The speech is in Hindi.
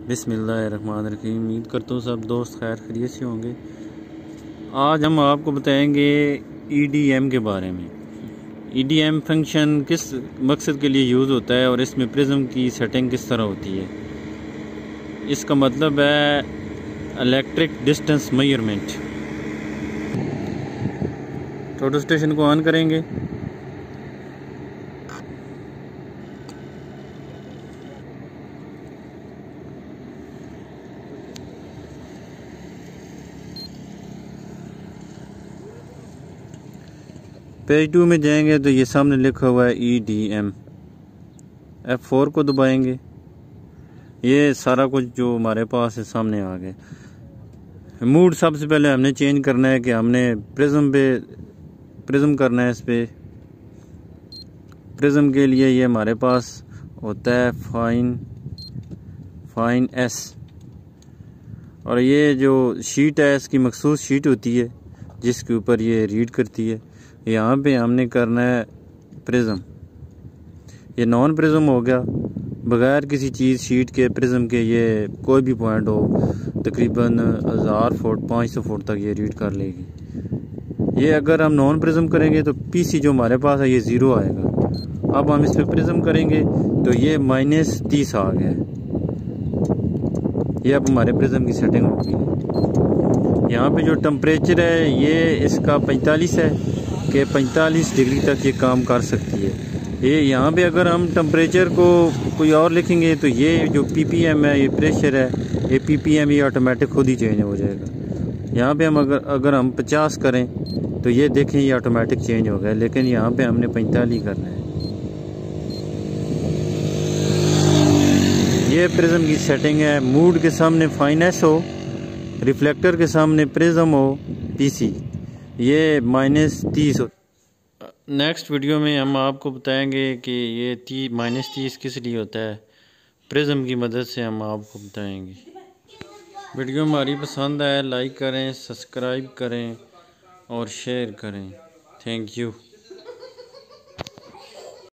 बिस्मिल्लाहिर्रहमानिर्रहीम। उम्मीद करता हूँ सब दोस्त खैर खैरियत से होंगे। आज हम आपको बताएंगे EDM के बारे में। EDM फंक्शन किस मकसद के लिए यूज़ होता है और इसमें प्रिज्म की सेटिंग किस तरह होती है। इसका मतलब है electric distance measurement. Total station को ऑन करेंगे। पेज 2 में जाएंगे तो ये सामने लिखा हुआ है EDM। F4 को दबाएंगे। ये सारा कुछ जो हमारे पास है सामने आ गया। मूड सबसे पहले हमने चेंज करना है कि हमने प्रिज्म करना है। इस पे प्रिज्म के लिए ये हमारे पास होता है फाइन S, और ये जो शीट है इसकी मखसूस शीट होती है जिसके ऊपर ये रीड करती है। यहाँ पे हमने करना है प्रिज्म। ये नॉन प्रिज्म हो गया, बगैर किसी चीज़ शीट के प्रिज्म के ये कोई भी पॉइंट हो तकरीबन 1000 फुट 500 फुट तक ये रीड कर लेगी। ये अगर हम नॉन प्रिज्म करेंगे तो PC जो हमारे पास है ये 0 आएगा। अब हम इस पर प्रिज्म करेंगे तो ये -30 आ गया। ये अब हमारे प्रिज्म की सेटिंग होगी। यहाँ पे जो टेम्परेचर है ये इसका 45 है कि 45 डिग्री तक ये काम कर सकती है। ये यहाँ पे अगर हम टेम्परेचर को कोई और लिखेंगे तो ये जो PPM है, ये प्रेशर है, ये PPM ये ऑटोमेटिक खुद ही चेंज हो जाएगा। यहाँ पे हम अगर हम 50 करें तो ये देखें ये ऑटोमेटिक चेंज हो गया, लेकिन यहाँ पे हमने 45 करना है। ये प्रिज्म की सेटिंग है। मूड के सामने फाइन S हो, रिफ्लेक्टर के सामने प्रिज्म हो PC, ये -30 हो। नेक्स्ट वीडियो में हम आपको बताएंगे कि ये -30 किस लिए होता है। प्रिज्म की मदद से हम आपको बताएंगे। वीडियो हमारी पसंद आए लाइक करें, सब्सक्राइब करें और शेयर करें। Thank you.